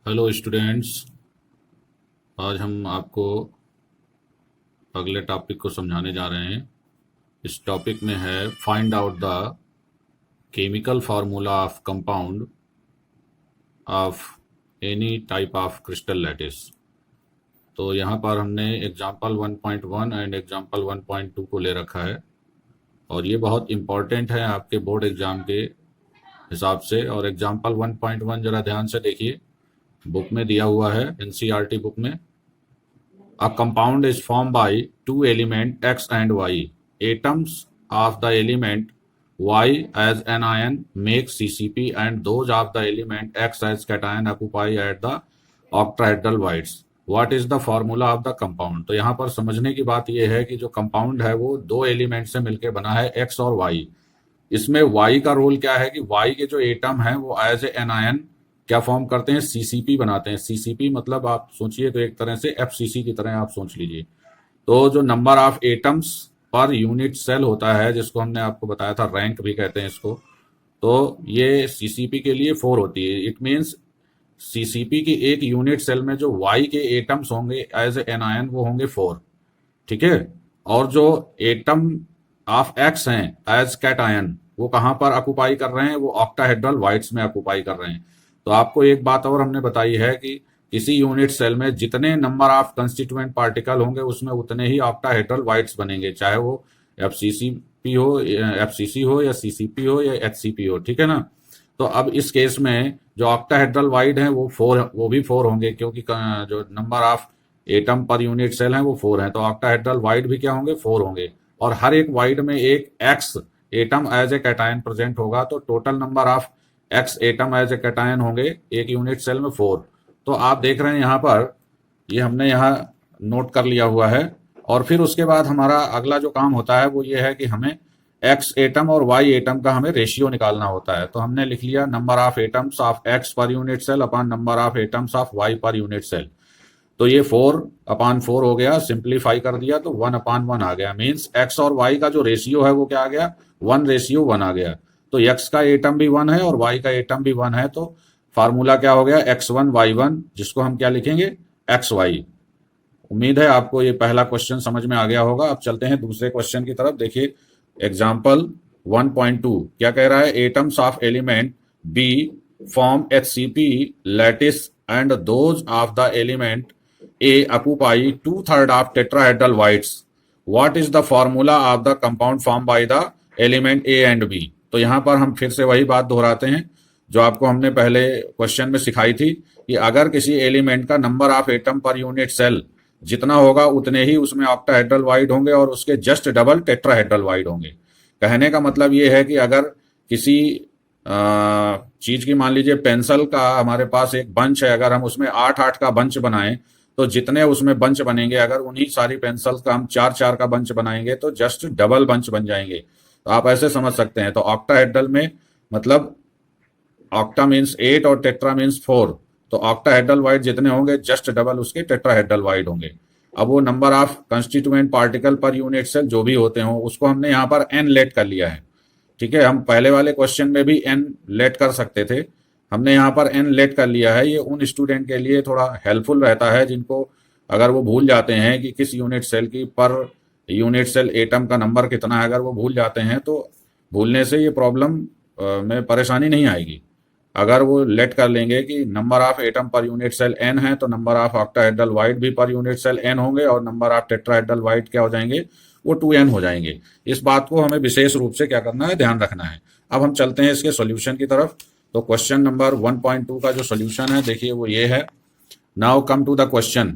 Hello students. आज हम आपको अगले टॉपिक को समझाने जा रहे हैं। इस टॉपिक में है find out the chemical formula of compound of any type of crystal lattice. तो यहाँ पर हमने एग्जाम्पल 1.1 एंड एग्जाम्पल 1.2 को ले रखा है और ये बहुत इम्पॉर्टेंट है आपके बोर्ड एग्जाम के हिसाब से। और एग्जाम्पल 1.1 जरा ध्यान से देखिए, बुक में दिया हुआ है, एनसीईआरटी बुक में। A compound is formed by two elements X and Y. Atoms of the element Y as anion make CCP and those of the element X as cation occupy at the octahedral voids. What is the formula of the compound? तो यहाँ पर समझने की बात यह है कि जो कंपाउंड है वो दो एलिमेंट से मिलकर बना है, X और Y। इसमें Y का रोल क्या है कि Y के जो एटम है वो एज ए एनायन क्या फॉर्म करते हैं, सीसीपी बनाते हैं। सीसीपी मतलब आप सोचिए तो एक तरह से एफसीसी की तरह आप सोच लीजिए। तो जो number of atoms per unit cell होता है, जिसको हमने आपको बताया था रैंक भी कहते हैं इसको, तो ये सीसीपी के लिए 4 होती है। इट मीन्स सीसीपी की एक यूनिट सेल में जो वाई के एटम्स होंगे एज ए एनायन वो होंगे 4, ठीक है। और जो एटम ऑफ एक्स हैं एज कैटायन वो कहाँ पर ऑक्युपाई कर रहे हैं, वो ऑक्टाहेड्रल वाइड्स में ऑक्युपाई कर रहे हैं। तो आपको एक बात और हमने बताई है कि किसी यूनिट सेल में जितने नंबर ऑफ कंस्टिट्यूएंट पार्टिकल होंगे उसमें उतने ही ऑक्टाहेड्रल वाइड्स बनेंगे, चाहे वो एफसीसी हो या सीसीपी हो या एचसीपी हो, ठीक है ना। तो अब इस केस में जो ऑक्टाहेड्रल वाइड है वो भी 4 होंगे, क्योंकि जो number of atom per unit cell है वो 4 है। तो ऑक्टाहेड्रल वाइड भी क्या होंगे, 4 होंगे। और हर एक वाइड में एक X atom as a cation present होगा, तो total number of X atom as a cation होंगे एक यूनिट सेल में 4। तो आप देख रहे हैं यहाँ पर, ये हमने यहाँ नोट कर लिया हुआ है। और फिर उसके बाद हमारा अगला जो काम होता है वो ये है कि हमें एक्स एटम और वाई एटम का हमें रेशियो निकालना होता है। तो हमने लिख लिया number of atoms of X per unit cell upon number of atoms of Y per unit cell. तो ये 4/4 हो गया, सिंप्लीफाई कर दिया तो 1/1 आ गया। मीन्स एक्स और वाई का जो रेशियो है वो क्या आ गया, 1:1 आ गया। तो एक्स का एटम भी 1 है और वाई का एटम भी 1 है। तो फार्मूला क्या हो गया, x1y1, जिसको हम क्या लिखेंगे, xy। उम्मीद है आपको ये पहला क्वेश्चन समझ में आ गया होगा। अब चलते हैं दूसरे क्वेश्चन की तरफ। देखिए एग्जाम्पल 1.2 क्या कह रहा है, atoms of element B form HCP lattice and those of the element A occupy 2/3 of tetrahedral voids. What is the formula of the compound formed by the element A and B? तो यहाँ पर हम फिर से वही बात दोहराते हैं जो आपको हमने पहले क्वेश्चन में सिखाई थी कि अगर किसी एलिमेंट का number of atom per unit cell जितना होगा उतने ही उसमें ऑक्टाहेड्रल वाइड होंगे और उसके जस्ट डबल टेट्राहेड्रल वाइड होंगे। कहने का मतलब ये है कि अगर किसी चीज की, मान लीजिए पेंसिल का हमारे पास एक बंच है, अगर हम उसमें 8-8 का बंच बनाएं तो जितने उसमें बंच बनेंगे, अगर उन्हीं सारी पेंसिल्स का हम 4-4 का बंच बनाएंगे तो जस्ट डबल बंच बन जाएंगे। तो आप ऐसे समझ सकते हैं। तो ऑक्टाहेड्रल में मतलब ऑक्टा मीन्स 8 और टेट्रा मीन्स 4, तो ऑक्टाहेड्रल वाइड जितने होंगे जस्ट डबल उसके टेट्राहेड्रल वाइड होंगे। अब वो number of constituent particle per unit cell जो भी होते हो उसको हमने यहाँ पर n लेट कर लिया है, ठीक है। हम पहले वाले क्वेश्चन में भी n लेट कर सकते थे, हमने यहाँ पर n लेट कर लिया है। ये उन स्टूडेंट के लिए थोड़ा हेल्पफुल रहता है जिनको अगर वो भूल जाते हैं कि किस यूनिट सेल की पर यूनिट सेल एटम का नंबर कितना है, अगर वो भूल जाते हैं तो भूलने से ये प्रॉब्लम में परेशानी नहीं आएगी। अगर वो लेट कर लेंगे कि number of atom per unit cell n है तो नंबर ऑफ ऑक्टाहेड्रल वाइड भी पर यूनिट सेल n होंगे और नंबर ऑफ टेट्राहेड्रल वाइड क्या हो जाएंगे, वो 2n हो जाएंगे। इस बात को हमें विशेष रूप से क्या करना है, ध्यान रखना है। अब हम चलते हैं इसके सॉल्यूशन की तरफ। तो क्वेश्चन नंबर 1.2 का जो सॉल्यूशन है देखिए वो ये है। Now come to the question.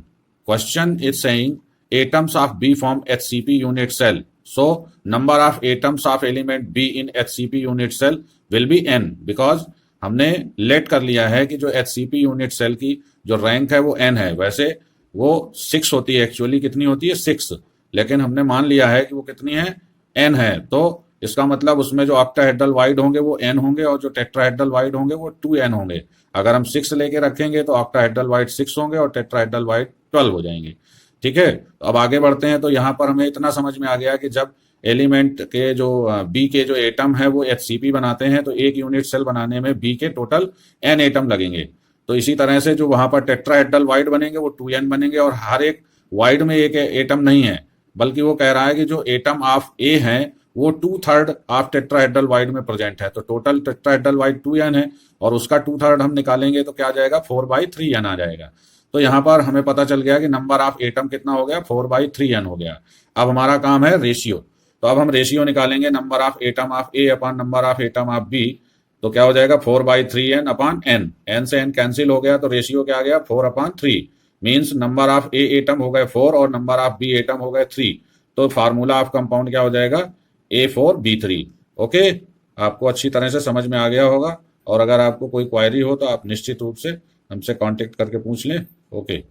Question is saying atoms of B form HCP unit cell, so number of atoms of element B in HCP unit cell will be n, because हमने let कर लिया है कि जो HCP unit cell की जो rank है वो n है। वैसे वो 6 होती है, एक्चुअली कितनी होती है, 6, लेकिन हमने मान लिया है कि वो कितनी है, n है। तो इसका मतलब उसमें जो ऑक्टाहेड्रल वाइड होंगे वो n होंगे और जो टेट्राहेड्रल वाइड होंगे वो 2n होंगे। अगर हम 6 लेके रखेंगे तो ऑक्टाहेड्रल वाइड 6 होंगे और टेट्राहेड्रल वाइड 12 हो जाएंगे, ठीक है। तो अब आगे बढ़ते हैं। तो यहाँ पर हमें इतना समझ में आ गया कि जब एलिमेंट के जो बी के जो एटम है वो HCP बनाते हैं तो एक यूनिट सेल बनाने में बी के टोटल n एटम लगेंगे। तो इसी तरह से जो वहां पर टेट्राहेड्रल वाइड बनेंगे वो 2n बनेंगे, और हर एक वाइड में एक एटम नहीं है, बल्कि वो कह रहा है कि जो एटम ऑफ ए है वो 2/3 ऑफ टेट्राहेड्रल वाइड में प्रेजेंट है। तो टोटल टेट्राहेड्रल वाइड 2n है, और उसका 2/3 हम निकालेंगे तो क्या आ जाएगा, 4/3n आ जाएगा। तो यहाँ पर हमें पता चल गया कि नंबर ऑफ एटम कितना हो गया, 4/3n हो गया। अब हमारा काम है रेशियो। तो अब हम रेशियो निकालेंगे number of atom of A upon number of atom of B. तो क्या हो जाएगा, 4/3n अपॉन n, n से n कैंसिल हो गया, तो रेशियो क्या आ गया, 4/3। Means number of A atom हो गए 4 और नंबर ऑफ बी एटम हो गए 3। तो फार्मूला ऑफ कंपाउंड क्या हो जाएगा, A4B3। ओके, आपको अच्छी तरह से समझ में आ गया होगा, और अगर आपको कोई क्वायरी हो तो आप निश्चित रूप से हमसे कांटेक्ट करके पूछ लें। ओके।